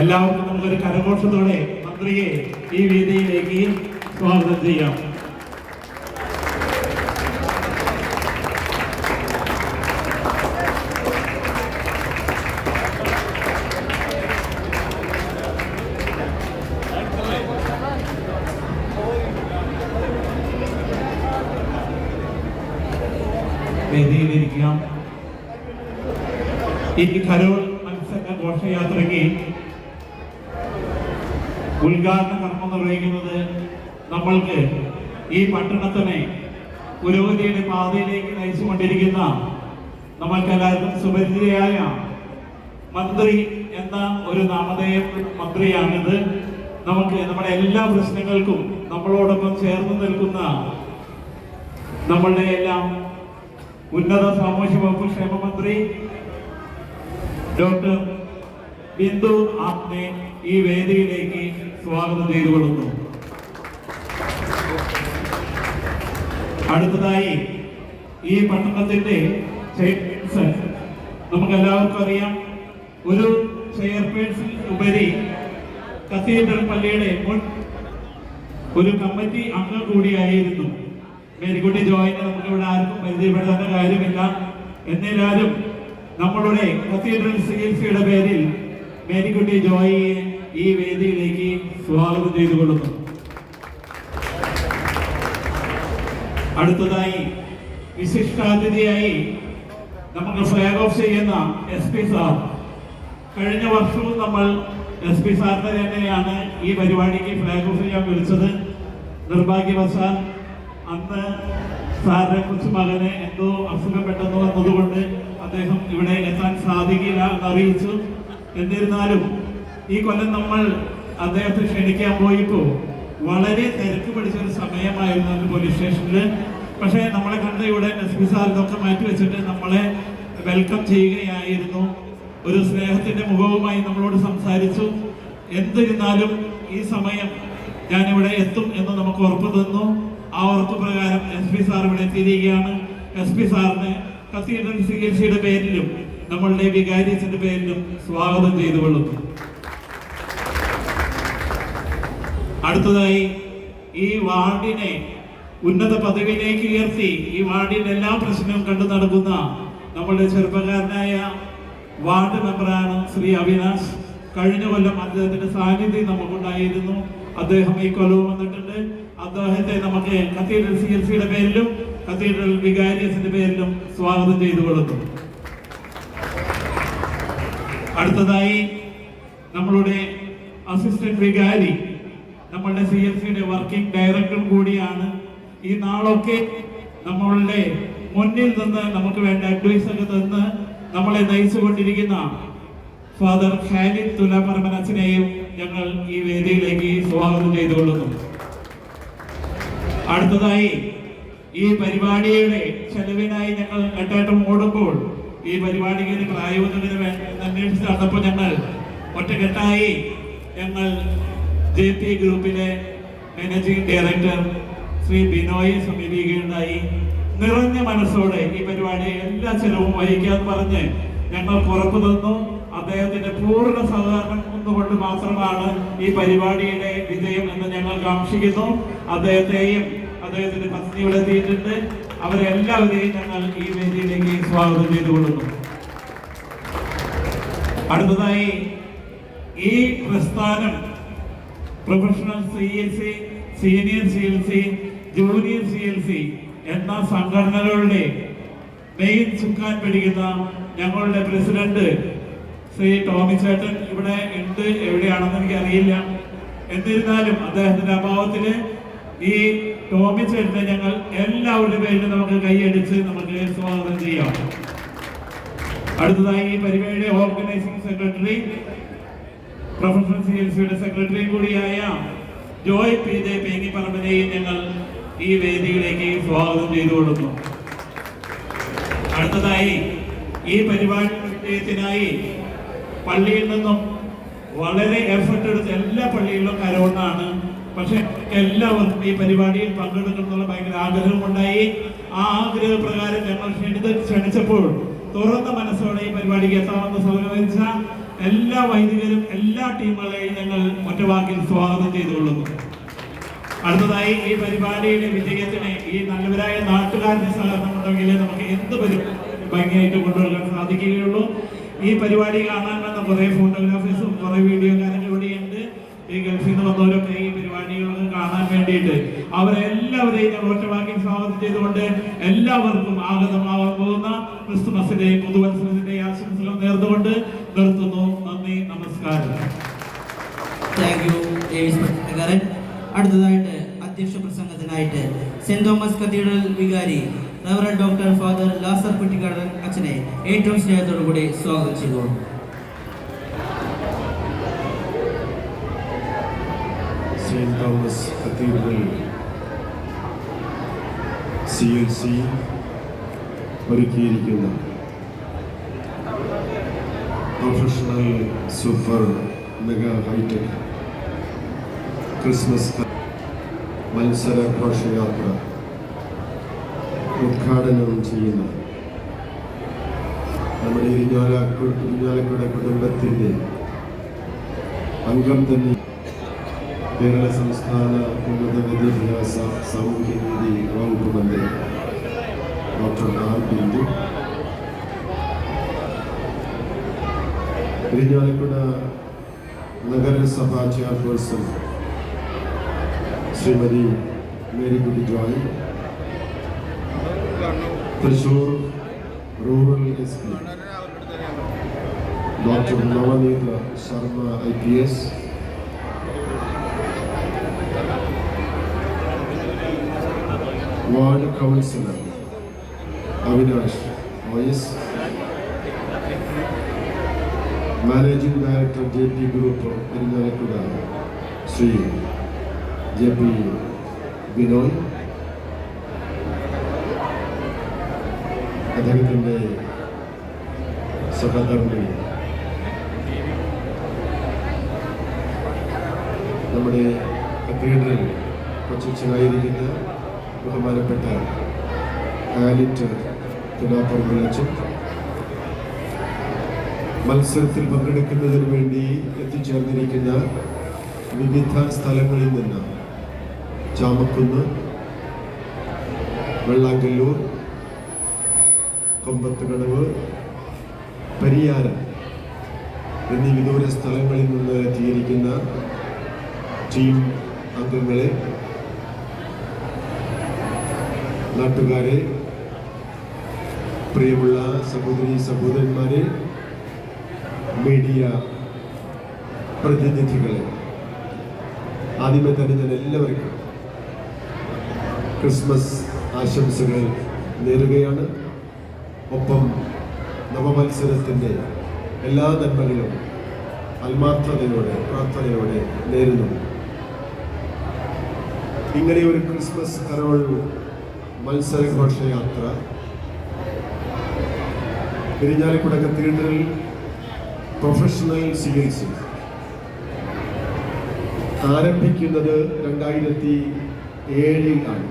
എല്ലാവർക്കും നമുക്കൊരു കരഘോഷത്തോടെ മന്ത്രിയെ ഈ വേദിയിലേക്ക് സ്വാഗതം ചെയ്യാം. വേദിയിലിരിക്കാം. ഈ കരോൾ മത്സര ഘോഷയാത്രയ്ക്ക് ഉദ്ഘാടന കർമ്മം നിർവഹിക്കുന്നത് നമ്മൾക്ക് ഈ പട്ടണത്തിനെ പുരോഗതിയുടെ പാതയിലേക്ക് നയിച്ചുകൊണ്ടിരിക്കുന്ന നമ്മൾക്കെല്ലാവർക്കും സുപരിചിതയായ മന്ത്രി എന്ന ഒരു നാമധേയ മന്ത്രിയാണിത്. നമുക്ക് നമ്മുടെ എല്ലാ പ്രശ്നങ്ങൾക്കും നമ്മളോടൊപ്പം ചേർന്ന് നിൽക്കുന്ന നമ്മളുടെ എല്ലാം ഉന്നത സാമൂഹ്യ വകുപ്പ് ക്ഷേമ മന്ത്രി ഡോക്ടർ ബിന്ദു ആപ്നെ ഈ വേദിയിലേക്ക് സ്വാഗതം ചെയ്തുകൊള്ളുന്നു. അടുത്തതായി ഈ പട്ടണത്തിന്റെ ചെയർപേഴ്സൺ, നമുക്കെല്ലാവർക്കും അറിയാം, ഒരു ചെയർപേഴ്സൺ ഉപരി കത്തീഡ്രൽ പള്ളിയുടെ മുൻ ഒരു കമ്മിറ്റി അംഗം കൂടിയായിരുന്നു മേരിക്കുട്ടി ജോയിനെ. നമുക്ക് ഇവിടെ ആർക്കും പരിചയപ്പെടുത്തേണ്ട കാര്യമില്ല. എന്നിരുന്നാലും നമ്മളുടെ കത്തീഡ്രൽ ചികിത്സയുടെ പേരിൽ മേരിക്കുട്ടി ജോയിയെ ഈ വേദിയിലേക്ക് സ്വാഗതം ചെയ്തുകൊള്ളുന്നു. അടുത്തതായി വിശിഷ്ടാതിഥിയായി നമുക്ക് ഫ്ലാഗ് ഓഫ് ചെയ്യുന്ന SP സാർ. കഴിഞ്ഞ വർഷവും നമ്മൾ SP സാറിനെ തന്നെയാണ് ഈ പരിപാടിക്ക് ഫ്ലാഗ് ഓഫ് ചെയ്യാൻ വിളിച്ചത്. നിർഭാഗ്യവശാൽ അന്ന് സാറിനെ കുറിച്ച് മകന് എന്തോ അസുഖപ്പെട്ടെന്ന് വന്നതുകൊണ്ട് അദ്ദേഹം ഇവിടെ എത്താൻ സാധിക്കില്ല എന്നറിയിച്ചു. എന്നിരുന്നാലും ഈ കൊല്ലം നമ്മൾ അദ്ദേഹത്തെ ക്ഷണിക്കാൻ പോയപ്പോൾ വളരെ തിരക്ക് പിടിച്ചൊരു സമയമായിരുന്നു പോലീസ് സ്റ്റേഷനിൽ. പക്ഷേ നമ്മളെ കണ്ട ഇവിടെ SP സാർ ഇതൊക്കെ മാറ്റിവെച്ചിട്ട് നമ്മളെ വെൽക്കം ചെയ്യുകയായിരുന്നു. ഒരു സ്നേഹത്തിന്റെ മുഖവുമായി നമ്മളോട് സംസാരിച്ചു. എന്നിരുന്നാലും ഈ സമയം ഞാനിവിടെ എത്തും എന്ന് നമുക്ക് ഉറപ്പ് തന്നു. ആ ഉറപ്പ് പ്രകാരം SP സാർ ഇവിടെ എത്തിയിരിക്കുകയാണ്. SP സാറിന് കത്തീഡ്രൽ ചികിത്സയുടെ പേരിലും നമ്മളുടെ വികാരിയച്ഛന്റെ പേരിലും സ്വാഗതം ചെയ്തുകൊള്ളുന്നു. അടുത്തതായി ഈ വാർഡിനെ ഉന്നത പദവിയിലേക്ക് ഉയർത്തി ഈ വാർഡിന്റെ എല്ലാ പ്രശ്നവും കണ്ടു നടക്കുന്ന നമ്മളുടെ ചെറുപ്പക്കാരനായ വാർഡ് മെമ്പറാണ് ശ്രീ അവിനാശ്. കഴിഞ്ഞ കൊല്ലം അദ്ദേഹത്തിന്റെ സാന്നിധ്യം നമുക്കുണ്ടായിരുന്നു. അദ്ദേഹം ഈ കൊല്ലവും വന്നിട്ടുണ്ട്. അദ്ദേഹത്തെ നമുക്ക് കത്തീഡ്രൽ ചികിത്സയുടെ പേരിലും കത്തീഡ്രൽ വികാരിയസിന്റെ പേരിലും സ്വാഗതം ചെയ്തുകൊള്ളുന്നു. അടുത്തതായി നമ്മളുടെ അസിസ്റ്റന്റ് വികാരി, നമ്മളുടെ CLCയുടെ വർക്കിംഗ് ഡയറക്ടറും കൂടിയാണ്. ഈ നാളൊക്കെ നമ്മളുടെ മുന്നിൽ നിന്ന് നമുക്ക് വേണ്ട അഡ്വൈസ് ഒക്കെ തന്ന് നമ്മളെ നയിച്ചുകൊണ്ടിരിക്കുന്ന ഫാദർ ഖാലിദ് തുലാപറമ്പനച്ഛനെയും ഞങ്ങൾ ഈ വേദിയിലേക്ക് സ്വാഗതം ചെയ്തുകൊള്ളുന്നു. അടുത്തതായി ഈ പരിപാടിയുടെ ചെലവിനായി ഞങ്ങൾ നെട്ടേട്ടം ഓടുമ്പോൾ ഈ പരിപാടിക്ക് ഒരു പ്രായോജകന് അന്വേഷിച്ച് നടന്നപ്പോൾ ഞങ്ങൾ ഒറ്റക്കെട്ടായി ഞങ്ങൾ JP ഗ്രൂപ്പിലെ മാനേജിംഗ് ഡയറക്ടർ ശ്രീ ബിനോയെ സമീപിക്കുകയുണ്ടായി. നിറഞ്ഞ മനസ്സോടെ ഈ പരിപാടി എല്ലാ ചെലവും വഹിക്കാന്ന് പറഞ്ഞ് ഞങ്ങൾ ഉറപ്പ് തന്നു. അദ്ദേഹത്തിന്റെ പൂർണ്ണ സഹകരണം കൊണ്ട് മാത്രമാണ് ഈ പരിപാടിയുടെ വിജയം എന്ന് ഞങ്ങൾ കാക്ഷിക്കുന്നു. അദ്ദേഹത്തെയും അദ്ദേഹത്തിന്റെ പത്നി ഇവിടെ എത്തിയിട്ടുണ്ട്. അവരെല്ലാവരെയും ഞങ്ങൾ ഈ വേദിയിലേക്ക് സ്വാഗതം ചെയ്തുകൊള്ളുന്നു. അടുത്തതായി ഈ പ്രസ്ഥാനം professional CLC, senior CLC, junior CLC എന്ന സംഘടനകളുടെ മെയിൻ ചുക്കാൻ പിടിക്കുന്ന ഞങ്ങളുടെ പ്രസിഡന്റ് ശ്രീ ടോമി ചേട്ടൻ ഇവിടെ ഉണ്ട്. എവിടെയാണെന്ന് എനിക്ക് അറിയില്ല. എന്നിരുന്നാലും അദ്ദേഹത്തിന്റെ അഭാവത്തില് ഈ ടോമി ചേട്ടനെ ഞങ്ങൾ എല്ലാവരുടെ പേരിലും നമുക്ക് കൈയടിച്ച് നമുക്ക് സ്വാഗതം ചെയ്യാം. അടുത്തതായി ഈ പരിപാടിയുടെ ഓർഗനൈസിംഗ് സെക്രട്ടറി, പ്രൊഫഷണൽ CLCയുടെ സെക്രട്ടറി കൂടിയായ ജോയ് PJ പേങ്ങിപ്പറമ്പിനെയും ഞങ്ങൾ ഈ വേദിയിലേക്ക് സ്വാഗതം ചെയ്തുകൊള്ളുന്നു. അടുത്തതായി ഈ പരിപാടി വിജയത്തിനായി പള്ളിയിൽ നിന്നും വളരെ എഫർട്ട് എടുത്ത് എല്ലാ പള്ളികളിലും കരോണാണ്. പക്ഷെ എല്ലാവർക്കും ഈ പരിപാടിയിൽ പങ്കെടുക്കണമെന്നുള്ള ഭയങ്കര ആഗ്രഹമുണ്ടായി. ആ ആഗ്രഹപ്രകാരം ഞങ്ങൾ ക്ഷണിച്ചപ്പോൾ തുറന്ന മനസ്സോടെ ഈ പരിപാടിക്ക് എത്താമെന്ന് സഹകരിച്ച എല്ലാ വൈദികരും എല്ലാ ടീമുകളെയും ഞങ്ങൾ ഒറ്റവാക്കിൽ സ്വാഗതം ചെയ്തുകൊള്ളുന്നു. അടുത്തതായി ഈ പരിപാടിയുടെ വിജയത്തിന് ഈ നല്ലവരായ നാട്ടുകാരുടെ സഹകരണം ഉണ്ടെങ്കിൽ നമുക്ക് എന്ത് ഭംഗിയായിട്ട് കൊണ്ടുവരാൻ സാധിക്കുകയുള്ളൂ. ഈ പരിപാടി കാണാൻ വന്ന കുറേ ഫോട്ടോഗ്രാഫേഴ്സും കുറേ വീഡിയോക്കാരൊക്കെ ഇവിടെയുണ്ട്. ഈ ഗൾഫിൽ നിന്ന് വന്നവരൊക്കെ ഈ പരിപാടികൾ കാണാൻ വേണ്ടിയിട്ട് അവരെല്ലാവരെയും ഞങ്ങൾ ഒറ്റവാക്കിൽ സ്വാഗതം ചെയ്തുകൊണ്ട് എല്ലാവർക്കും ആഗതമാകാൻ പോകുന്ന ക്രിസ്തുമസിന്റെ പുതുവത്സരത്തിന്റെ ആശംസകൾ നേർന്നുകൊണ്ട് നിർത്തുന്നു. നന്ദി, നമസ്കാരം. Thank you Davis Pattakkaran. അടുത്തതായിട്ട് അധ്യക്ഷ പ്രസംഗത്തിനായിട്ട് സെന്റ് തോമസ് കത്തീഡ്രൽ വികാരി reverend doctor father Lazar Kuttikkadan അച്ഛനെ ഏറ്റവും സ്നേഹത്തോടുകൂടി സ്വാഗതം ചെയ്തു. സെന്റ് തോമസ് കത്തീഡ്രൽ CLC ഒരുക്കിയിരിക്കുന്ന professional super mega hi tech Christmas മത്സര ഘോഷയാത്ര ഉദ്ഘാടനം ചെയ്യുന്ന നമ്മുടെ ഇരിഞ്ഞാലക്കുട കുടുംബത്തിൻ്റെ അംഗം തന്നെ കേരള സംസ്ഥാന ഉന്നത വിദ്യാഭ്യാസ സാമൂഹ്യനീതി വകുപ്പ് മന്ത്രി ഡോക്ടർ ആർ ബിന്ദു, ഇരിഞ്ഞാലക്കുട നഗരസഭാ chairperson Shrimati Marykutty Joy, Thrissur rural SP doctor Navaneetha Sharma IPS, ward councillor Avinash OS, managing director JP group Irinjalakuda Shri JP Binoy, അദ്ദേഹത്തിൻ്റെ സഹധർമ്മി നമ്മുടെ കത്തീഡ്രൽ കൊച്ചനായിരിക്കുന്ന ബഹുമാനപ്പെട്ട ആലിറ്റ് തുലാപ്പുറച്ചൻ, മത്സരത്തിൽ പങ്കെടുക്കുന്നതിന് വേണ്ടി എത്തിച്ചേർന്നിരിക്കുന്ന വിവിധ സ്ഥലങ്ങളിൽ നിന്ന് ചാമക്കുന്ന്, വെള്ളാങ്കല്ലൂർ, കൊമ്പത്തുകടവ്, പരിയാരം എന്നീ വിദൂര സ്ഥലങ്ങളിൽ നിന്ന് എത്തിയിരിക്കുന്ന ടീം അംഗങ്ങളെ, നാട്ടുകാരെ, പ്രിയമുള്ള സഹോദരി സഹോദരന്മാരെ, മീഡിയ പ്രതിനിധികളെ, ആദ്യമേ തന്നെ ഞാൻ എല്ലാവർക്കും ക്രിസ്മസ് ആശംസകൾ നേരുകയാണ്. ഒപ്പം നവമത്സരത്തിൻ്റെ എല്ലാ നന്മകളും ആത്മാർത്ഥതയോടെ പ്രാർത്ഥനയോടെ നേരുന്നു. ഇങ്ങനെ ഒരു ക്രിസ്മസ് കരോൾ മത്സര ഘോഷയാത്ര ഇരിഞ്ഞാലക്കുട കത്തീഡ്രൽ പ്രൊഫഷണൽ CLC ആരംഭിക്കുന്നത് 2007 ആണ്.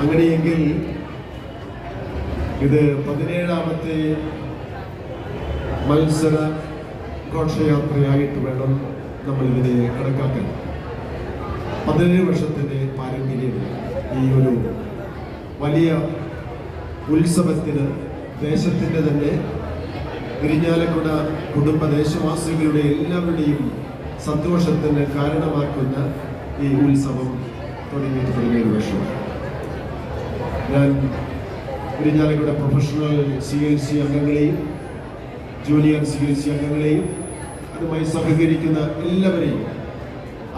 അങ്ങനെയെങ്കിൽ ഇത് 17ാമത്തെ മത്സര ഘോഷയാത്രയായിട്ട് വേണം നമ്മൾ ഇതിനെ കണക്കാക്കാൻ. 17 വർഷത്തിൻ്റെ പാരമ്പര്യം ഈ ഒരു വലിയ ഉത്സവത്തിന് ദേശത്തിൻ്റെ തന്നെ ഇരിഞ്ഞാലക്കുട കുടുംബ ദേശവാസികളുടെ എല്ലാവരുടെയും സന്തോഷത്തിന് കാരണമാക്കുന്ന ഈ ഉത്സവം തുടങ്ങിയിട്ട് 17 വർഷം. ഞാൻ ഇരിഞ്ഞാലക്കുട പ്രൊഫഷണൽ CLC അംഗങ്ങളെയും ജൂനിയർ CLC അംഗങ്ങളെയും അതുമായി സഹകരിക്കുന്ന എല്ലാവരെയും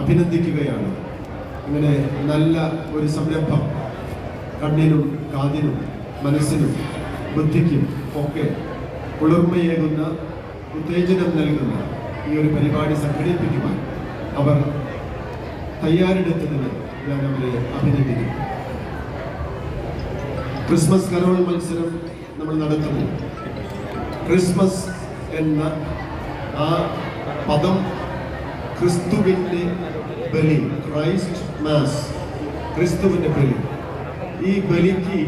അഭിനന്ദിക്കുകയാണ്. ഇങ്ങനെ നല്ല ഒരു സംരംഭം കണ്ണിനും കാതിനും മനസ്സിനും ബുദ്ധിക്കും ഒക്കെ കുളിർമയേകുന്ന ഉത്തേജനം നൽകുന്ന ഈ ഒരു പരിപാടി സംഘടിപ്പിക്കുവാൻ അവർ തയ്യാറെടുത്തതിന് ഞാൻ അവരെ അഭിനന്ദിക്കുന്നു. ക്രിസ്മസ് കരോൾ മത്സരം നമ്മൾ നടത്തുന്നു. ക്രിസ്മസ് എന്ന ആ പദം ക്രിസ്തുവിൻ്റെ ബലി, ക്രൈസ്റ്റ് മാസ്, ക്രിസ്തുവിൻ്റെ ബലി. ഈ ബലിക്ക്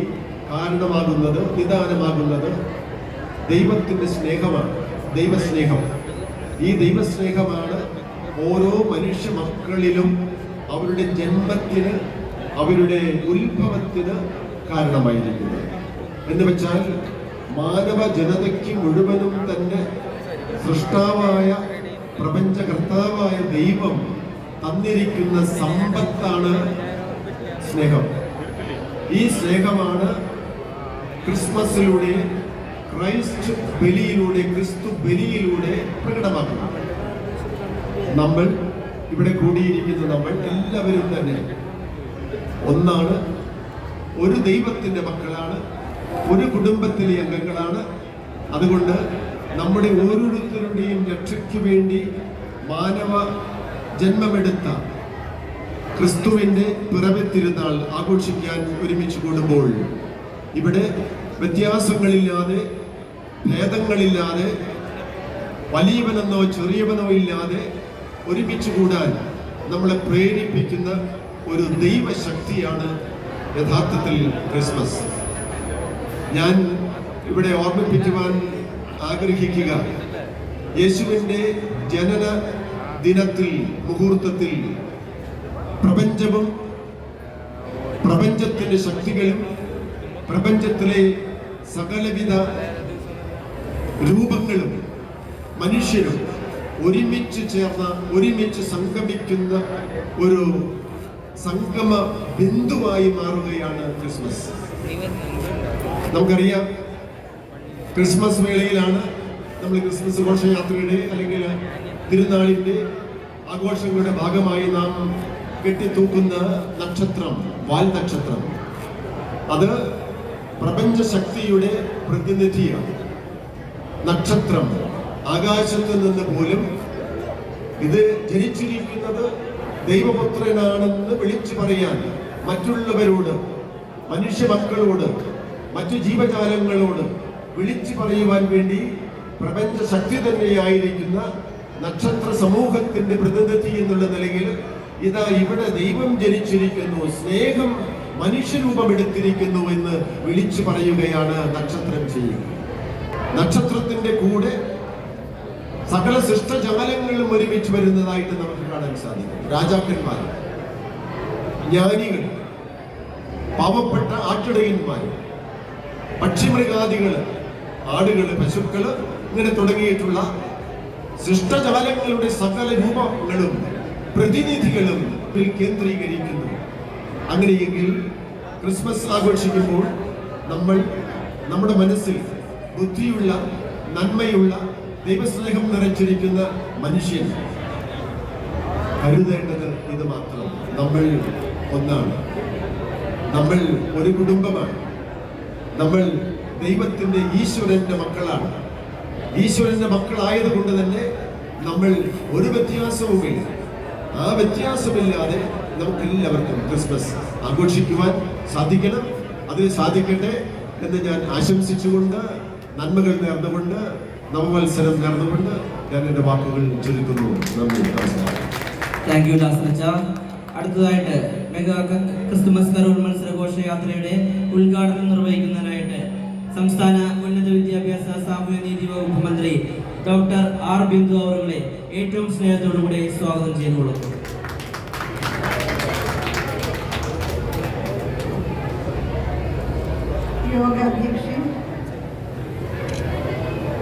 കാരണമാകുന്നത്, നിദാനമാകുന്നത് ദൈവത്തിൻ്റെ സ്നേഹമാണ്, ദൈവസ്നേഹം. ഈ ദൈവസ്നേഹമാണ് ഓരോ മനുഷ്യ മക്കളിലും അവരുടെ ജന്മത്തിന്, അവരുടെ ഉത്ഭവത്തിന് കാരണമായിരിക്കുന്നത്. എന്ന് വെച്ചാൽ മാനവ ജനതയ്ക്ക് മുഴുവനും തന്നെ സൃഷ്ടാവായ പ്രപഞ്ചകർത്താവായ ദൈവം തന്നിരിക്കുന്ന സമ്പത്താണ് സ്നേഹം. ഈ സ്നേഹമാണ് ക്രിസ്മസിലൂടെ, ക്രൈസ്റ്റ് ബലിയിലൂടെ, ക്രിസ്തു ബലിയിലൂടെ പ്രകടമാക്കുന്നത്. നമ്മൾ ഇവിടെ കൂടിയിരിക്കുന്ന നമ്മൾ എല്ലാവരും തന്നെ ഒന്നാണ്, ഒരു ദൈവത്തിൻ്റെ മക്കളാണ്, ഒരു കുടുംബത്തിലെ അംഗങ്ങളാണ്. അതുകൊണ്ട് നമ്മുടെ ഓരോരുത്തരുടെയും രക്ഷയ്ക്ക് വേണ്ടി മാനവ ജന്മമെടുത്ത ക്രിസ്തുവിൻ്റെ പിറവി തിരുനാൾ ആഘോഷിക്കാൻ ഒരുമിച്ച് കൂടുമ്പോൾ ഇവിടെ വ്യത്യാസങ്ങളില്ലാതെ, ഭേദങ്ങളില്ലാതെ, വലിയവനെന്നോ ചെറിയവനോ ഇല്ലാതെ ഒരുമിച്ച് കൂടാൻ നമ്മളെ പ്രേരിപ്പിക്കുന്ന ഒരു ദൈവശക്തിയാണ് യഥാർത്ഥത്തിൽ ക്രിസ്മസ്. ഞാൻ ഇവിടെ ഓർമ്മിപ്പിക്കുവാൻ ആഗ്രഹിക്കുക, യേശുവിൻ്റെ ജനന ദിനത്തിൽ, മുഹൂർത്തത്തിൽ പ്രപഞ്ചവും പ്രപഞ്ചത്തിൻ്റെ ശക്തികളും പ്രപഞ്ചത്തിലെ സകലവിധ രൂപങ്ങളും മനുഷ്യരും ഒരുമിച്ച് ചേർന്ന, ഒരുമിച്ച് സംഗമിക്കുന്ന ഒരു സംഗമ ബിന്ദുവായി മാറുകയാണ് ക്രിസ്മസ്. നമുക്കറിയാം, ക്രിസ്മസ് വേളയിലാണ് നമ്മൾ ക്രിസ്മസ് ഘോഷയാത്രയുടെ അല്ലെങ്കിൽ തിരുനാളിൻ്റെ ആഘോഷങ്ങളുടെ ഭാഗമായി നാം കെട്ടിത്തൂക്കുന്ന നക്ഷത്രം, വാൽ നക്ഷത്രം. അത് പ്രപഞ്ചശക്തിയുടെ പ്രതിനിധിയാണ്. നക്ഷത്രം ആകാശത്ത് നിന്ന് പോലും ഇത് ജനിച്ചിരിക്കുന്നത് ദൈവപുത്രനാണെന്ന് വിളിച്ചു പറയാൻ മറ്റുള്ളവരോട്, മനുഷ്യ മക്കളോട്, മറ്റു ജീവജാലങ്ങളോട് വിളിച്ചു പറയുവാൻ വേണ്ടി പ്രപഞ്ച ശക്തി തന്നെയായിരിക്കുന്ന നക്ഷത്ര സമൂഹത്തിന്റെ പ്രതിനിധി എന്നുള്ള നിലയിൽ ഇതാ ഇവിടെ ദൈവം ജനിച്ചിരിക്കുന്നു, സ്നേഹം മനുഷ്യരൂപമെടുത്തിരിക്കുന്നു എന്ന് വിളിച്ചു പറയുകയാണ് നക്ഷത്രം ചെയ്യുക. നക്ഷത്രത്തിന്റെ കൂടെ സകല സൃഷ്ടജാലങ്ങളും ഒരുമിച്ച് വരുന്നതായിട്ട് നമുക്ക് കാണാൻ സാധിക്കും. രാജാക്കന്മാർ, ജ്ഞാനികൾ, പാവപ്പെട്ട ആട്ടിടയന്മാർ, പക്ഷിമൃഗാദികൾ, ആടുകള്, പശുക്കള്, ഇങ്ങനെ തുടങ്ങിയിട്ടുള്ള സൃഷ്ടജാലങ്ങളുടെ സകല രൂപങ്ങളും പ്രതിനിധികളും കേന്ദ്രീകരിക്കുന്നു. അങ്ങനെയെങ്കിൽ ക്രിസ്മസ് ആഘോഷിക്കുമ്പോൾ നമ്മൾ നമ്മുടെ മനസ്സിൽ ബുദ്ധിയുള്ള, നന്മയുള്ള, ദൈവസ്നേഹം നിറച്ചിരിക്കുന്ന മനുഷ്യൻ കരുതേണ്ടത് ഇത് മാത്രം: നമ്മൾ ഒന്നാണ്, നമ്മൾ ഒരു കുടുംബമാണ്, നമ്മൾ ദൈവത്തിൻ്റെ, ഈശ്വരന്റെ മക്കളാണ്. ഈശ്വരന്റെ മക്കളായതുകൊണ്ട് തന്നെ നമ്മൾ ഒരു വ്യത്യാസവുമില്ല. ആ വ്യത്യാസമില്ലാതെ നമുക്കെല്ലാവർക്കും ക്രിസ്മസ് ആഘോഷിക്കുവാൻ സാധിക്കണം. അതിന് സാധിക്കട്ടെ എന്ന് ഞാൻ ആശംസിച്ചുകൊണ്ട്, നന്മകൾ നേർന്നുകൊണ്ട്, നവവത്സരം നേർന്നുകൊണ്ട് ഞാൻ എൻ്റെ വാക്കുകൾ ചുരുക്കുന്നു. നന്ദി, നമസ്കാരം. താങ്ക് യു ദാസനച്ച. അടുത്തതായിട്ട് മെഗാ ക്രിസ്തുമസ് കരോൾ മത്സര ഘോഷയാത്രയുടെ ഉദ്ഘാടനം നിർവഹിക്കുന്നതിനായിട്ട് സംസ്ഥാന ഉന്നത വിദ്യാഭ്യാസ സാമൂഹ്യനീതി വകുപ്പ് മന്ത്രി ഡോക്ടർ ആർ ബിന്ദു അവരുടെ ഏറ്റവും സ്നേഹത്തോടുകൂടി സ്വാഗതം ചെയ്തുകൊള്ളുന്നു. യോഗാധ്യക്ഷൻ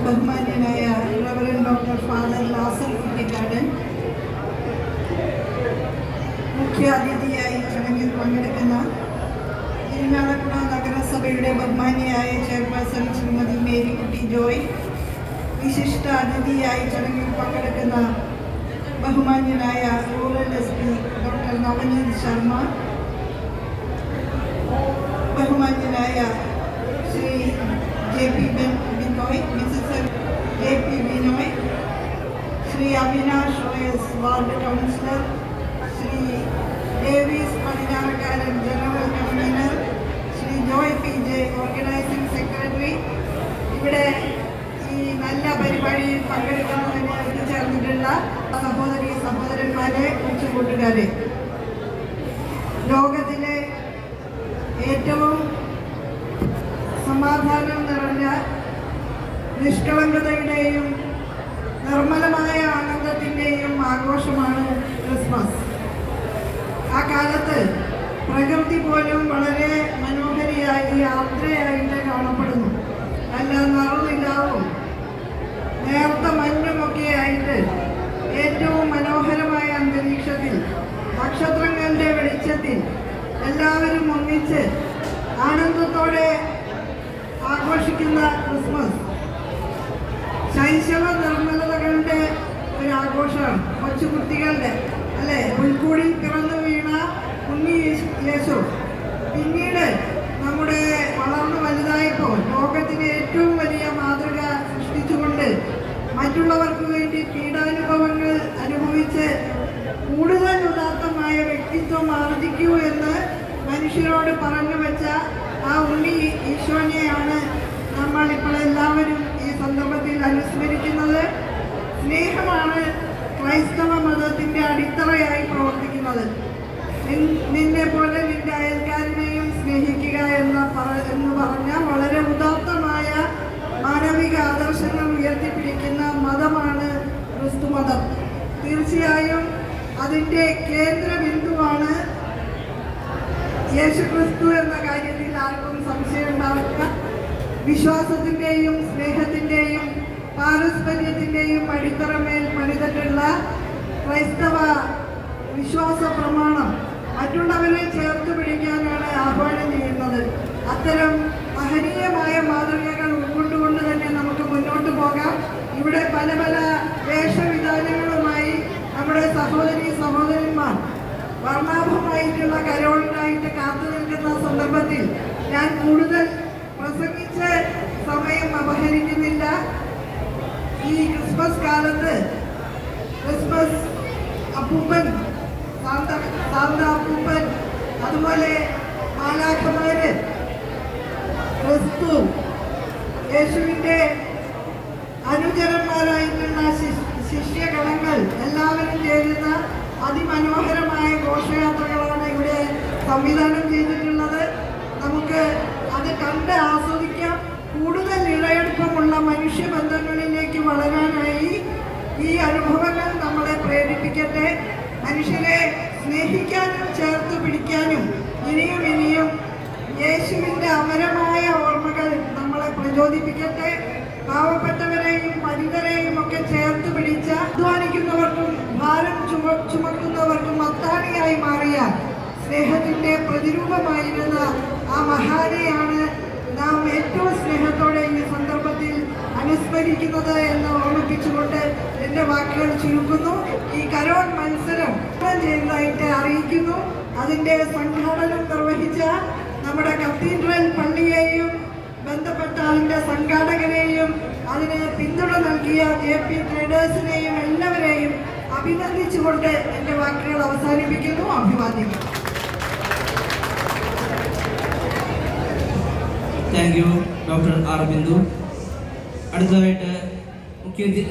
ബഹുമാന്യനായ reverend doctor father Lazar Kuttikkadan, മുഖ്യാതിഥിയായി ചടങ്ങിൽ പങ്കെടുക്കുന്ന ഇരിങ്ങാലക്കുട നഗരസഭയുടെ ബഹുമാന്യയായ ചെയർപേഴ്സൺ ശ്രീമതി മേരിക്കുട്ടി ജോയ്, വിശിഷ്ട അതിഥിയായി ചടങ്ങിൽ പങ്കെടുക്കുന്ന ബഹുമാന്യനായ rural SP doctor Navneet Sharma, ബഹുമാന്യനായ Shri JP Binoy, Mrs JP Binoy, Shri Avinash OS ward councillor, Shri Davis Padinjarakkaran general convener, Shri Joy PJ organising secretary, ഇവിടെ ഈ നല്ല പരിപാടിയിൽ പങ്കെടുക്കുന്നതിന് എത്തിച്ചേർന്നിട്ടുള്ള സഹോദരി സഹോദരന്മാരെ, കൊച്ചുകൂട്ടുകാരെ, ലോകത്തിലെ ഏറ്റവും സമാധാനം നിറഞ്ഞ നിഷ്കളങ്കതയുടെയും നിർമ്മലമായ ആനന്ദത്തിൻ്റെയും ആഘോഷമാണ് ക്രിസ്മസ്. ആ കാലത്ത് പ്രകൃതി പോലും വളരെ മനോഹരിയായി യാത്രയായിട്ട് കാണപ്പെടുന്നു. നല്ല നിറനിലാവും നേർത്ത മഞ്ഞുമൊക്കെ ആയിട്ട് ഏറ്റവും മനോഹരമായ അന്തരീക്ഷത്തിൽ നക്ഷത്രങ്ങളുടെ വെളിച്ചത്തിൽ എല്ലാവരും ഒന്നിച്ച് ആനന്ദത്തോടെ ആഘോഷിക്കുന്ന ക്രിസ്മസ് ശൈശവ നിർമ്മലതകളുടെ ഒരു ആഘോഷമാണ്. കൊച്ചുകുട്ടികളുടെ അല്ലെ, പുൽക്കൂടിൽ പിറന്നു വീണ ഉണ്ണി യേശു പിന്നീട് നമ്മുടെ വളർന്നു വലുതായപ്പോൾ ലോകത്തിന് ഏറ്റവും വലിയ മാതൃക സൃഷ്ടിച്ചുകൊണ്ട് മറ്റുള്ളവർക്ക് വേണ്ടി പീഡാനുഭവങ്ങൾ അനുഭവിച്ച് കൂടുതൽ ഉദാത്തമായ വ്യക്തിത്വം ആർജിക്കൂ എന്ന് മനുഷ്യരോട് പറഞ്ഞു വെച്ച ആ ഉണ്ണി ഈശോനെയാണ് നമ്മൾ ഇപ്പോൾ എല്ലാവരും ഈ സന്ദർഭത്തിൽ അനുസ്മരിക്കുന്നത്. സ്നേഹമാണ് ക്രൈസ്തവ മതത്തിൻ്റെ അടിത്തറയായി പ്രവർത്തിക്കുന്നത്. നിന്നെ പോലെ നിന്റെ അയൽക്കാരനെയും സ്നേഹിക്കുക എന്ന് പറഞ്ഞ വളരെ ഉദാത്തമായ മാനവിക ആദർശങ്ങൾ ഉയർത്തിപ്പിടിക്കുന്ന മതമാണ് ക്രിസ്തു മതം. തീർച്ചയായും അതിൻ്റെ കേന്ദ്ര ബിന്ദുവാണ് യേശു ക്രിസ്തു എന്ന കാര്യത്തിൽ ആർക്കും സംശയം ഉണ്ടാവില്ല. വിശ്വാസത്തിൻ്റെയും സ്നേഹത്തിൻ്റെയും പാരസ്പര്യത്തിൻ്റെയും അടിത്തറമേൽ പണിതിട്ടുള്ള ക്രൈസ്തവ വിശ്വാസ പ്രമാണം മറ്റുള്ളവരെ ചേർത്ത് പിടിക്കാനാണ് ആഹ്വാനം ചെയ്യുന്നത്. അത്തരം മഹനീയമായ മാതൃകകൾ ഉൾക്കൊണ്ടുകൊണ്ട് തന്നെ നമുക്ക് മുന്നോട്ട് പോകാം. ഇവിടെ പല പല വേഷവിധാനങ്ങളുമായി നമ്മുടെ സഹോദരന്മാർ വർണ്ണാഭമായിട്ടുള്ള കരോളിനായിട്ട് കാത്തു നിൽക്കുന്ന സന്ദർഭത്തിൽ ഞാൻ കൂടുതൽ പ്രസംഗിച്ച് സമയം അപഹരിക്കുന്നില്ല. ഈ ക്രിസ്മസ് കാലത്ത് ക്രിസ്മസ് അപ്പൂപ്പൻ, സാന്ത അപ്പൂപ്പൻ, അതുപോലെ മാലാഖമാര്, ക്രിസ്തു യേശുവിൻ്റെ അനുചരന്മാരായിട്ടുള്ള ശിഷ്യഗണങ്ങൾ എല്ലാവരും ചേരുന്ന അതിമനോഹരമായ ഘോഷയാത്രകളാണ് ഇവിടെ സംവിധാനം ചെയ്തിട്ടുള്ളത്. നമുക്ക് അത് കണ്ട് ആസ്വദിക്കാം. കൂടുതൽ ഇഴയെടുപ്പമുള്ള മനുഷ്യബന്ധങ്ങളിലേക്ക് വളരാനായി ഈ അനുഭവങ്ങൾ നമ്മളെ പ്രേരിപ്പിക്കട്ടെ. മനുഷ്യരെ സ്നേഹിക്കാനും ചേർത്ത് പിടിക്കാനും ഇനിയും ഇനിയും യേശുവിൻ്റെ അമരമായ ഓർമ്മകൾ നമ്മളെ പ്രചോദിപ്പിക്കട്ടെ. പാവപ്പെട്ടവരെയും പതിതരെയും ഒക്കെ ചേർത്ത് പിടിച്ച അധ്വാനിക്കുന്നവർക്കും ഭാരം ചുമക്കുന്നവർക്കും അത്താണിയായി മാറിയ സ്നേഹത്തിൻ്റെ പ്രതിരൂപമായിരുന്ന ആ മഹാനെയാണ് നാം ഏറ്റവും സ്നേഹത്തോടെ ഈ സന്ദർഭത്തിൽ അനുസ്മരിക്കുന്നത് എന്ന് ഓർമ്മിപ്പിച്ചുകൊണ്ട് എൻ്റെ വാക്കുകൾ ചുരുക്കുന്നു. ഈ കരോൾ മത്സരം ചെയ്തതായിട്ട് അറിയിക്കുന്നു. അതിൻ്റെ സംഘാടനം നിർവഹിച്ച നമ്മുടെ കത്തീഡ്രൽ പള്ളിയെയും ബന്ധപ്പെട്ട അതിൻ്റെ സംഘാടകരെയും അതിന് പിന്തുണ നൽകിയ JP ട്രേഡേഴ്സിനെയും എല്ലാവരെയും അഭിനന്ദിച്ചുകൊണ്ട് എൻ്റെ വാക്കുകൾ അവസാനിപ്പിക്കുന്നു. അഭിവാദ്യങ്ങൾ. Thank you doctor R Bindu. അടുത്തതായിട്ട്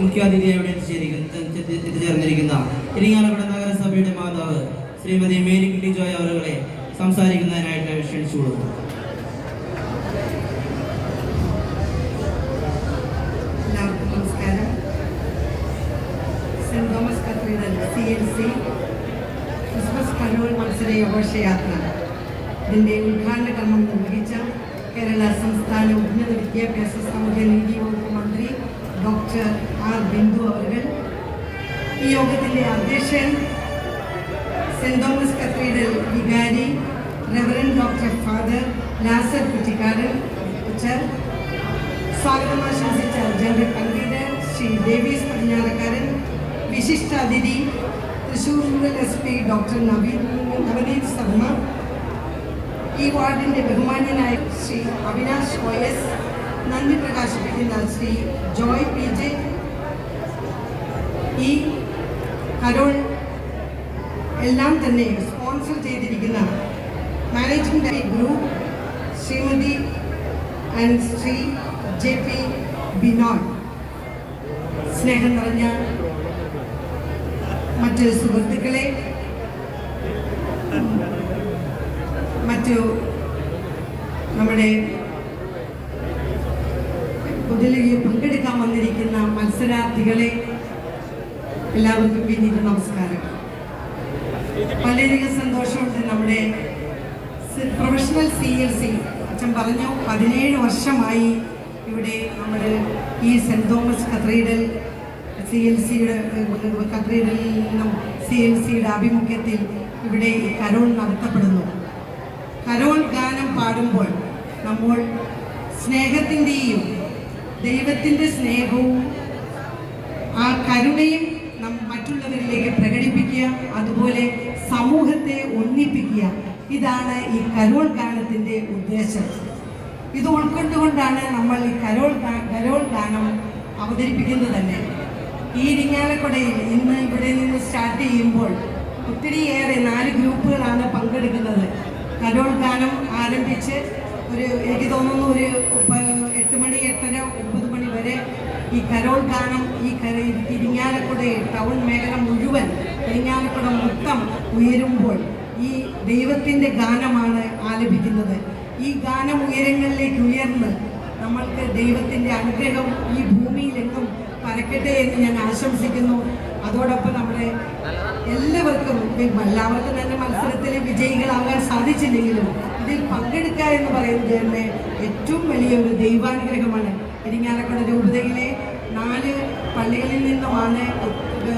മുഖ്യാതിഥിയായി എത്തിച്ചേർന്നിരിക്കുന്ന ഇരിങ്ങാലക്കുട നഗരസഭയുടെ മാതാവ് ശ്രീമതി മേരിക്കുട്ടി ജോയ് അവരുകളെ സംസാരിക്കുന്നതിനായിട്ട് ക്ഷണിച്ചു കൊടുക്കുന്നു. എല്ലാവർക്കും നമസ്കാരം. Saint Thomas cathedral CNC Christmas Carol മത്സര ഘോഷയാത്ര ഇതിൻ്റെ ഉദ്ഘാടന കർമ്മം നിർവഹിച്ച കേരള സംസ്ഥാന ഉന്നത വിദ്യാഭ്യാസ സാമൂഹ്യനീതി വകുപ്പ് മന്ത്രി ഡോക്ടർ ആർ ബിന്ദു അവർ, ഈ യോഗത്തിൻ്റെ അധ്യക്ഷൻ സെന്റ് തോമസ് കത്തീഡ്രൽ വികാരി reverend doctor father Lazar Kuttikkadan അച്ഛൻ, സ്വാഗതം ആശംസിച്ച general convener Shri Davis Padinjarakkaran, വിശിഷ്ടാതിഥി Thrissur rural SP doctor Navneet Sharma, ഈ വാർഡിൻ്റെ ബഹുമാന്യനായ ശ്രീ അവിനാഷ് OS, നന്ദി പ്രകാശിപ്പിക്കുന്ന ശ്രീ ജോയ് PJ, ഈ കരോൾ എല്ലാം തന്നെ സ്പോൺസർ ചെയ്തിരിക്കുന്ന managing director group Shrimati and Shri JP Binoy, സ്നേഹം നിറഞ്ഞ മറ്റ് സുഹൃത്തുക്കളെ, മറ്റു നമ്മുടെ ഇതിൽ പങ്കെടുക്കാൻ വന്നിരിക്കുന്ന മത്സരാർത്ഥികളെ എല്ലാവർക്കും പിന്നീട് നമസ്കാരം. വളരെയധികം സന്തോഷമുണ്ട്. നമ്മുടെ പ്രൊഫഷണൽ CLC അച്ഛൻ പറഞ്ഞു 17 വർഷമായി ഇവിടെ നമ്മൾ ഈ സെൻറ് തോമസ് കത്തീഡ്രൽ കത്തീഡ്രലിൽ നിന്നും CLCയുടെ ആഭിമുഖ്യത്തിൽ ഇവിടെ കരോൾ നടത്തപ്പെടുന്നു. കരോൾ ഗാനം പാടുമ്പോൾ നമ്മൾ സ്നേഹത്തിൻ്റെയും ദൈവത്തിൻ്റെ സ്നേഹവും ആ കരുണയും മറ്റുള്ളവരിലേക്ക് പ്രകടിപ്പിക്കുക, അതുപോലെ സമൂഹത്തെ ഒന്നിപ്പിക്കുക. ഇതാണ് ഈ കരോൾ ഗാനത്തിൻ്റെ ഉദ്ദേശം. ഇത് ഉൾക്കൊണ്ടുകൊണ്ടാണ് നമ്മൾ ഈ കരോൾ ഗാനം അവതരിപ്പിക്കുന്നത് തന്നെ. ഈ ഇരിങ്ങാലക്കുടയിൽ ഇന്ന് ഇവിടെ നിന്ന് സ്റ്റാർട്ട് ചെയ്യുമ്പോൾ ഒത്തിരിയേറെ 4 ഗ്രൂപ്പുകളാണ് പങ്കെടുക്കുന്നത്. കരോൾ ഗാനം ആരംഭിച്ച് എനിക്ക് തോന്നുന്നു ഒരു 8 മണി 8:30 9 മണി വരെ ഈ കരോൾ ഗാനം ഈ ഇരിങ്ങാലക്കുട ടൗൺ മേഖല മുഴുവൻ ഇരിങ്ങാലക്കുട മൊത്തം ഉയരുമ്പോൾ ഈ ദൈവത്തിൻ്റെ ഗാനമാണ് ആലപിക്കുന്നത്. ഈ ഗാനം ഉയരങ്ങളിലേക്ക് ഉയർന്ന് നമ്മൾക്ക് ദൈവത്തിൻ്റെ അനുഗ്രഹം ഈ ഭൂമിയിലെങ്ങും പരക്കട്ടെ എന്ന് ഞാൻ ആശംസിക്കുന്നു. അതോടൊപ്പം നമ്മുടെ എല്ലാവർക്കും തന്നെ മത്സരത്തിൽ വിജയികളാകാൻ സാധിച്ചില്ലെങ്കിലും ഇതിൽ പങ്കെടുക്കുക എന്ന് പറയുന്നത് തന്നെ ഏറ്റവും വലിയൊരു ദൈവാനുഗ്രഹമാണ്. ഇരിങ്ങാലക്കുട രൂപതയിലെ 4 പള്ളികളിൽ നിന്നുമാണ്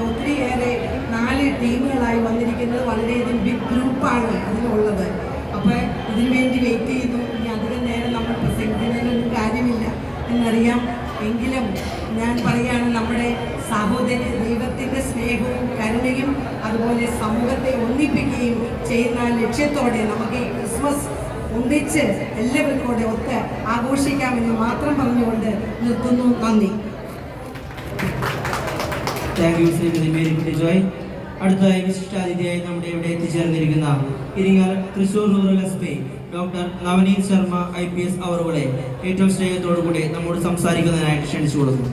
ഒത്തിരിയേറെ 4 ടീമുകളായി വന്നിരിക്കുന്നത്. വളരെയധികം ബിഗ് ഗ്രൂപ്പാണ് അതിനുള്ളത്. അപ്പോൾ ഇതിനു വേണ്ടി വെയിറ്റ് ചെയ്യുന്നു. ഇനി അധികം നേരം നമ്മൾ പ്രസംഗിക്കുന്നതിനൊന്നും കാര്യമില്ല എന്നറിയാം. എങ്കിലും ഞാൻ പറയുകയാണ്, നമ്മുടെ സഹോദരി ദൈവത്തിൻ്റെ സ്നേഹവും കരുണയും അതുപോലെ സമൂഹത്തെ ഒന്നിപ്പിക്കുകയും ചെയ്യുന്ന ലക്ഷ്യത്തോടെ നമുക്ക് ഈ ക്രിസ്മസ് ഒന്നിച്ച് എല്ലാവർക്കും കൂടെ ഒത്ത് ആഘോഷിക്കാമെന്ന് മാത്രം പറഞ്ഞുകൊണ്ട് നിർത്തുന്നു. നന്ദി. Thank you Shrimati Marykutty Joy. അടുത്തതായി വിശിഷ്ടാതിഥിയായി നമ്മുടെ ഇവിടെ എത്തിച്ചേർന്നിരിക്കുന്ന Thrissur rural SP doctor Navneet Sharma IPS അവറുകളെ ഏറ്റവും സ്നേഹത്തോടുകൂടി നമ്മോട് സംസാരിക്കുന്നതിനായിട്ട് ക്ഷണിച്ചു കൊടുക്കുന്നു.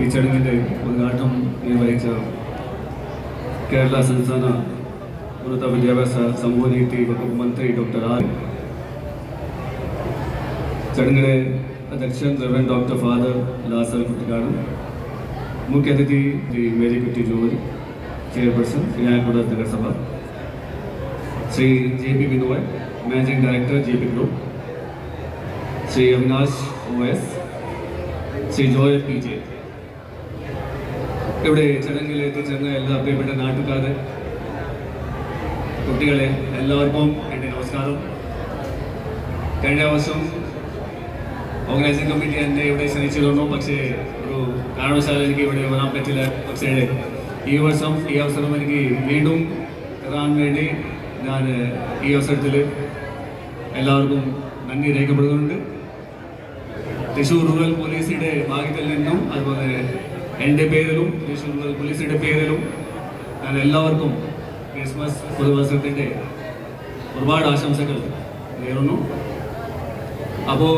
ഈ ചടങ്ങിൻ്റെ ഉദ്ഘാടനം നിർവഹിച്ച കേരള സംസ്ഥാന ഉന്നത വിദ്യാഭ്യാസ സമൂഹനീതി വകുപ്പ് മന്ത്രി ഡോക്ടർ ആർ. ചടങ്ങിലെ അധ്യക്ഷൻ reverend doctor father Lazar Kuttikkadan, മുഖ്യ അതിഥി ശ്രീ മേരിക്കുട്ടി ജോയ്, ചെയർപേഴ്സൺ ഇരിങ്ങാലക്കുട നഗരസഭ, Shri JP Binoy, managing director JP group, Shri Avinash OS, Shri Joy PJ, ഇവിടെ ചടങ്ങിൽ എത്തിച്ചേർന്ന എല്ലാ പ്രിയപ്പെട്ട നാട്ടുകാരെ, കുട്ടികളെ എല്ലാവർക്കും എൻ്റെ നമസ്കാരം. കഴിഞ്ഞ വർഷം ഓർഗനൈസിംഗ് കമ്മിറ്റി എന്നെ ഇവിടെ ക്ഷണിച്ചിരുന്നു. പക്ഷേ ഒരു കാരണവശാൽ എനിക്ക് ഇവിടെ വരാൻ പറ്റില്ല. പക്ഷേ ഈ വർഷം ഈ അവസരം എനിക്ക് വീണ്ടും തരാൻ വേണ്ടി ഞാൻ ഈ അവസരത്തിൽ എല്ലാവർക്കും നന്ദി രേഖപ്പെടുത്തുന്നുണ്ട്. തൃശ്ശൂർ റൂറൽ പോലീസിൻ്റെ ഭാഗത്തിൽ നിന്നും അതുപോലെ എൻ്റെ പേരിലും തൃശ്ശൂർ റൂറൽ പോലീസിൻ്റെ പേരിലും ഞാൻ എല്ലാവർക്കും ക്രിസ്മസ് പുതുവത്സരത്തിൻ്റെ ഒരുപാട് ആശംസകൾ നേരുന്നു. അപ്പോൾ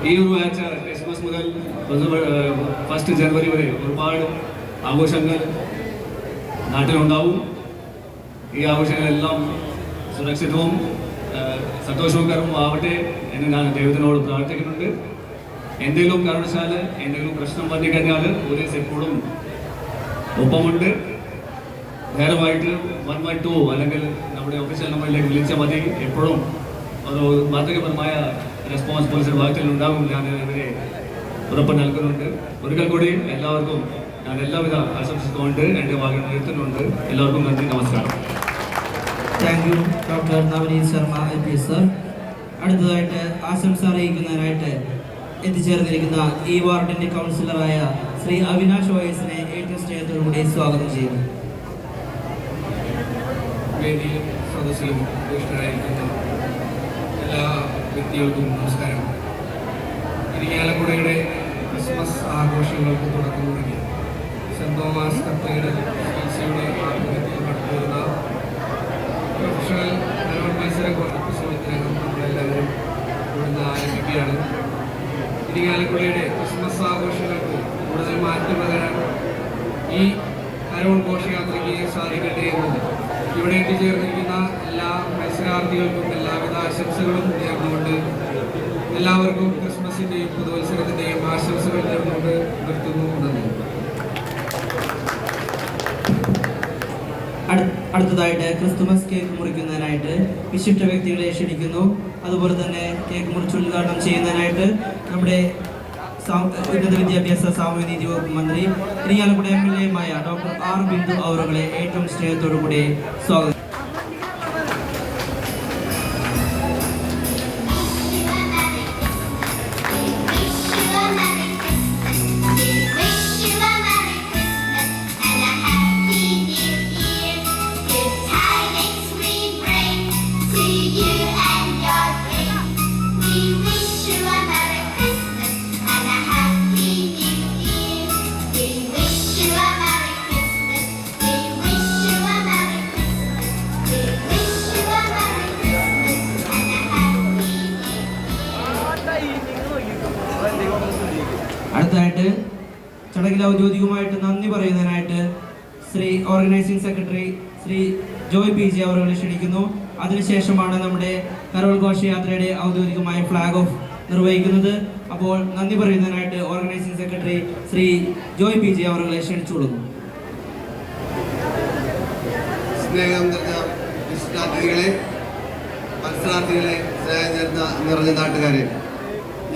ഈ ഒരു ആഴ്ച ക്രിസ്മസ് മുതൽ 1 ജനുവരി വരെ ഒരുപാട് ആഘോഷങ്ങൾ നാട്ടിലുണ്ടാവും. ഈ ആഘോഷങ്ങളെല്ലാം സുരക്ഷിതവും സന്തോഷകരവും ആവട്ടെ എന്ന് ഞാൻ ദൈവത്തിനോട് പ്രാർത്ഥിക്കുന്നുണ്ട്. എന്തെങ്കിലും കാരണവശാൽ എന്തെങ്കിലും പ്രശ്നം വന്നു കഴിഞ്ഞാൽ പോലീസ് എപ്പോഴും ഒപ്പമുണ്ട്. നേരമായിട്ട് 112 അല്ലെങ്കിൽ നമ്മുടെ ഒഫീഷ്യൽ നമ്പറിലേക്ക് വിളിച്ചാൽ മതി. എപ്പോഴും ഒരു മാതൃകപരമായ റെസ്പോൺസ് പോലീസിൻ്റെ ഭാഗത്തിൽ ഉണ്ടാകും. ഞാൻ ഇവരെ ഉറപ്പ് നൽകുന്നുണ്ട്. ഒരിക്കൽ കൂടി എല്ലാവർക്കും ഞാൻ എല്ലാവിധ ആശംസിച്ചുകൊണ്ട് എൻ്റെ വാക്കുകൾ നിർത്തുന്നുണ്ട്. എല്ലാവർക്കും നന്ദി, നമസ്കാരം. Thank you doctor Navneet Sharma IPS sir. അടുത്തതായിട്ട് ആശംസ അറിയിക്കുന്നതിനായിട്ട് എത്തിച്ചേർന്നിരിക്കുന്ന ഈ വാർഡിൻ്റെ കൗൺസിലറായ ശ്രീ അവിനാശ് OSനെ ഏറ്റവും സ്നേഹത്തോടുകൂടി സ്വാഗതം ചെയ്യുന്നു. വേദിയിലും സദസ്സിലും ഉപവിഷ്ടരായിരിക്കുന്ന എല്ലാ വ്യക്തികൾക്കും നമസ്കാരം. ഇരിങ്ങാലക്കുടയുടെ ക്രിസ്മസ് ആഘോഷങ്ങൾക്ക് തുടക്കം കുറിക്കുക സെൻറ് തോമസ് കത്തീഡ്രൽ CLCയുടെ ആഭിമുഖ്യത്തിൽ നടത്തിവരുന്ന പ്രൊഫഷണൽ കരോൾ മത്സര കോമ്പറ്റീഷനത്തിനകം നമ്മളെല്ലാവരും ഇവിടുന്ന് ആരംഭിക്കുകയാണ്. ഇരിങ്ങാലക്കുടയുടെ ക്രിസ്മസ് ആഘോഷങ്ങൾക്ക് കൂടുതൽ മാറ്റം പകരാൻ ഈ കരോൾ ഘോഷയാത്രയ്ക്ക് സാധിക്കട്ടെ എന്നും ഇവിടെ എത്തിച്ചേർന്നിരിക്കുന്ന എല്ലാ മത്സരാർത്ഥികൾക്കും എല്ലാവിധ ആശംസകളും നേർന്നുകൊണ്ട് എല്ലാവർക്കും ക്രിസ്മസിൻ്റെയും പുതുവത്സരത്തിൻ്റെയും ആശംസകൾ നേർന്നുകൊണ്ട് നിർത്തുന്നു. നന്ദി. അടുത്തതായിട്ട് ക്രിസ്തുമസ് കേക്ക് മുറിക്കുന്നതിനായിട്ട് വിശിഷ്ട വ്യക്തികളെ ക്ഷണിക്കുന്നു. അതുപോലെ തന്നെ കേക്ക് മുറിച്ച് ഉദ്ഘാടനം ചെയ്യുന്നതിനായിട്ട് നമ്മുടെ ഉന്നത വിദ്യാഭ്യാസ സാമൂഹ്യനീതി വകുപ്പ് മന്ത്രി Irinjalakuda MLA doctor R Bindu അവരുടെ ഏറ്റവും സ്നേഹത്തോടു കൂടി സ്വാഗതം. അടുത്തതായിട്ട് ചടങ്ങിൽ ഔദ്യോഗികമായിട്ട് നന്ദി പറയുന്നതിനായിട്ട് Shri organising secretary Shri Joy PG അവരെ ക്ഷണിക്കുന്നു. അതിനുശേഷമാണ് നമ്മുടെ കരോൾ ഘോഷയാത്രയുടെ ഔദ്യോഗികമായ ഫ്ലാഗ് ഓഫ് നിർവഹിക്കുന്നത്. അപ്പോൾ നന്ദി പറയുന്നതിനായിട്ട് organising secretary Shri Joy PG അവരെ ക്ഷണിച്ചു കൊടുക്കുന്നു. സ്നേഹം നിറഞ്ഞ വിശിഷ്ടാതിഥികളെ, മത്സരാർത്ഥികളെ, സ്നേഹം നിറഞ്ഞ നാട്ടുകാരെ,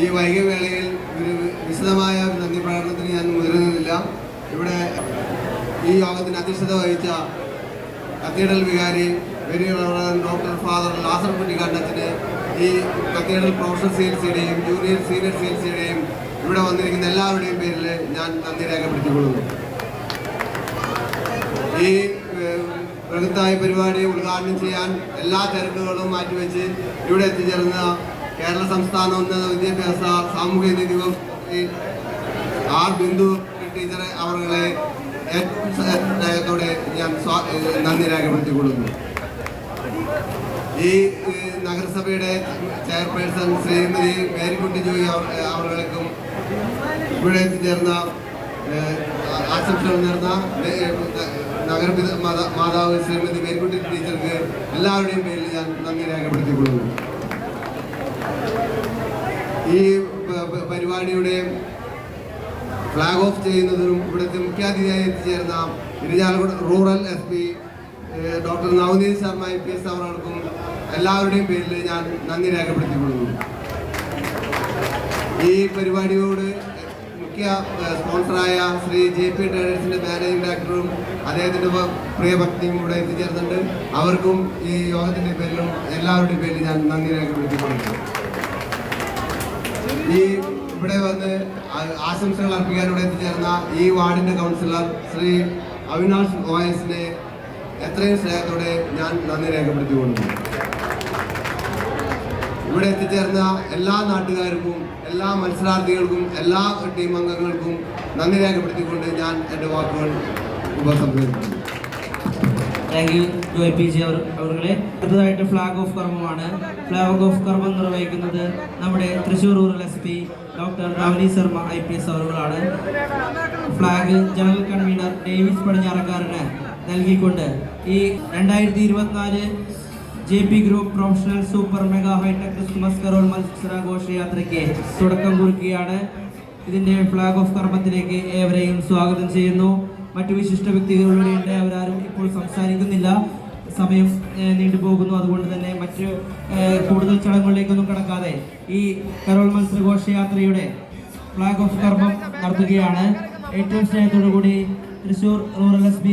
ഈ വൈകിയ വേളയിൽ ഒരു വിശദമായ നന്ദി പ്രകടനത്തിന് ഞാൻ മുതിരുന്നില്ല. ഇവിടെ ഈ യോഗത്തിന് അധ്യക്ഷത വഹിച്ച കത്തീഡ്രൽ വികാരി വെരി റവറൻഡ് ഡോക്ടർ ഫാദർ ലാസർ കുട്ടിക്കാടനത്തിന്, ഈ കത്തീഡ്രൽ പ്രൊഫഷണൽ CLCയുടെയും ജൂനിയർ സീനിയർ CLCയുടെയും ഇവിടെ വന്നിരിക്കുന്ന എല്ലാവരുടെയും പേരിൽ ഞാൻ നന്ദി രേഖപ്പെടുത്തിക്കൊള്ളുന്നു. ഈ ബൃഹത്തായ പരിപാടി ഉദ്ഘാടനം ചെയ്യാൻ എല്ലാ തിരക്കുകളും മാറ്റിവെച്ച് ഇവിടെ എത്തിച്ചേർന്ന കേരള സംസ്ഥാന ഉന്നത വിദ്യാഭ്യാസ സാമൂഹ്യനീതി വകുപ്പ് ആർ ബിന്ദു ടീച്ചറെ അവരെ ഏറ്റവും സ്നേഹത്തോടെ ഞാൻ നന്ദി രേഖപ്പെടുത്തിക്കൊള്ളുന്നു. ഈ നഗരസഭയുടെ ചെയർപേഴ്സൺ ശ്രീമതി മേരിക്കുട്ടി ജോയി അവർക്കും ഇവിടെ എത്തിച്ചേർന്ന ആശംസകൾ നേർന്ന നഗരപിത മാതാവ് ശ്രീമതി മേരിക്കുട്ടി ടീച്ചർക്ക് എല്ലാവരുടെയും പേരിൽ ഞാൻ നന്ദി രേഖപ്പെടുത്തിക്കൊള്ളുന്നു. ഈ പരിപാടിയുടെ ഫ്ലാഗ് ഓഫ് ചെയ്യുന്നതിനും ഇവിടുത്തെ മുഖ്യാതിഥിയായി എത്തിച്ചേർന്ന Irinjalakuda rural SP doctor Navneet Sharma IPS അവർക്കും എല്ലാവരുടെയും പേരിൽ ഞാൻ നന്ദി രേഖപ്പെടുത്തിക്കൊള്ളുന്നു. ഈ പരിപാടിയോട് മുഖ്യ സ്പോൺസറായ ശ്രീ JP ട്രേഡേഴ്സിൻ്റെ മാനേജിംഗ് ഡയറക്ടറും അദ്ദേഹത്തിൻ്റെ പ്രിയഭക്തിയും ഇവിടെ എത്തിച്ചേർന്നുണ്ട്. അവർക്കും ഈ യോഗത്തിൻ്റെ പേരിലും എല്ലാവരുടെയും പേരിൽ ഞാൻ നന്ദി രേഖപ്പെടുത്തിക്കൊള്ളുന്നു. ഈ ഇവിടെ വന്ന് ആശംസകൾ അർപ്പിക്കാൻ ഇവിടെ എത്തിച്ചേർന്ന ഈ വാർഡിൻ്റെ കൗൺസിലർ ശ്രീ അവിനാഷ് OSനെ എത്രയും സ്നേഹത്തോടെ ഞാൻ നന്ദി രേഖപ്പെടുത്തിക്കൊള്ളുന്നു. ഇവിടെ എത്തിച്ചേർന്ന എല്ലാ നാട്ടുകാർക്കും, എല്ലാ മത്സരാർത്ഥികൾക്കും, എല്ലാ ടീം അംഗങ്ങൾക്കും നന്ദി രേഖപ്പെടുത്തിക്കൊണ്ട് ഞാൻ എൻ്റെ വാക്കുകൾ ഉപസംഹരിക്കുന്നു. താങ്ക് യു ജോയ് PG അവരുടെ. അടുത്തതായിട്ട് ഫ്ലാഗ് ഓഫ് കർമ്മമാണ്. ഫ്ലാഗ് ഓഫ് കർമ്മം നിർവഹിക്കുന്നത് നമ്മുടെ Thrissur rural SP doctor Navneet Sharma IPS അവരുകളാണ്. ഫ്ലാഗ് ജനറൽ കൺവീനർ ഡേവിസ് പടിഞ്ഞാറക്കാരന് നൽകിക്കൊണ്ട് ഈ 2024 JP group professional super mega hi tech Christmas carol മത്സരാഘോഷയാത്രയ്ക്ക് തുടക്കം കുറിക്കുകയാണ്. ഇതിൻ്റെ ഫ്ലാഗ് ഓഫ് കർമ്മത്തിലേക്ക് ഏവരെയും സ്വാഗതം ചെയ്യുന്നു. മറ്റു വിശിഷ്ട വ്യക്തികളുടെയുണ്ട്, അവരാരും ഇപ്പോൾ സംസാരിക്കുന്നില്ല, സമയം നീണ്ടുപോകുന്നു. അതുകൊണ്ട് തന്നെ മറ്റ് കൂടുതൽ ചടങ്ങുകളിലേക്കൊന്നും കടക്കാതെ ഈ കരോൾ മത്സരഘോഷയാത്രയുടെ ഫ്ലാഗ് ഓഫ് കർമ്മം നടത്തുകയാണ്. ഏറ്റവും സ്നേഹത്തോടു കൂടി Thrissur rural SP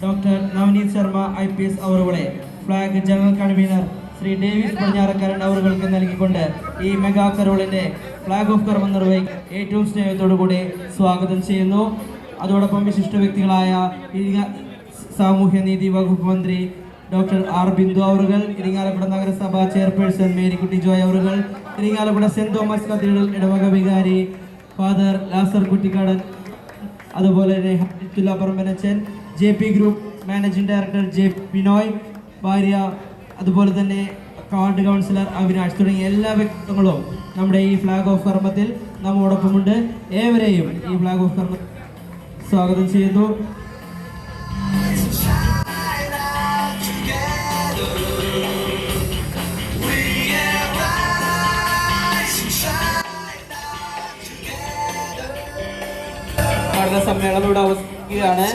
doctor Navneet Sharma IPS അവരുടെ flag general convener Shri Davis Padinjarakkaran അവർക്ക് നൽകിക്കൊണ്ട് ഈ മെഗാ കരോളിൻ്റെ ഫ്ലാഗ് ഓഫ് കർമ്മം നിർവഹിക്കാൻ ഏറ്റവും സ്നേഹത്തോടു കൂടി സ്വാഗതം ചെയ്യുന്നു. അതോടൊപ്പം വിശിഷ്ട വ്യക്തികളായ സാമൂഹ്യനീതി വകുപ്പ് മന്ത്രി ഡോക്ടർ ആർ ബിന്ദു അവറുകൾ, ഇരിങ്ങാലക്കുട നഗരസഭ ചെയർപേഴ്സൺ മേരിക്കുട്ടി ജോയ് അവറുകൾ, ഇരിങ്ങാലക്കുട സെന്റ് തോമസ് കത്തീഡ്രൽ ഇടവക വികാരി ഫാദർ ലാസർ കുട്ടിക്കാടൻ, അതുപോലെ തന്നെ പറമ്പനച്ചൻ, JP group managing director Binoy, ഭാര്യ, അതുപോലെ തന്നെ വാർഡ് കൗൺസിലർ അവിനാഷ് തുടങ്ങിയ എല്ലാ വ്യക്തികളും നമ്മുടെ ഈ ഫ്ലാഗ് ഓഫ് കർമ്മത്തിൽ നമ്മോടൊപ്പമുണ്ട്. ഏവരെയും ഈ ഫ്ലാഗ് ഓഫ് കർമ്മ സ്വാഗതം ചെയ്യുന്നു. ഉദ്ഘാടന സമ്മേളനം ഇവിടെ അവസാനിക്കുകയാണ്.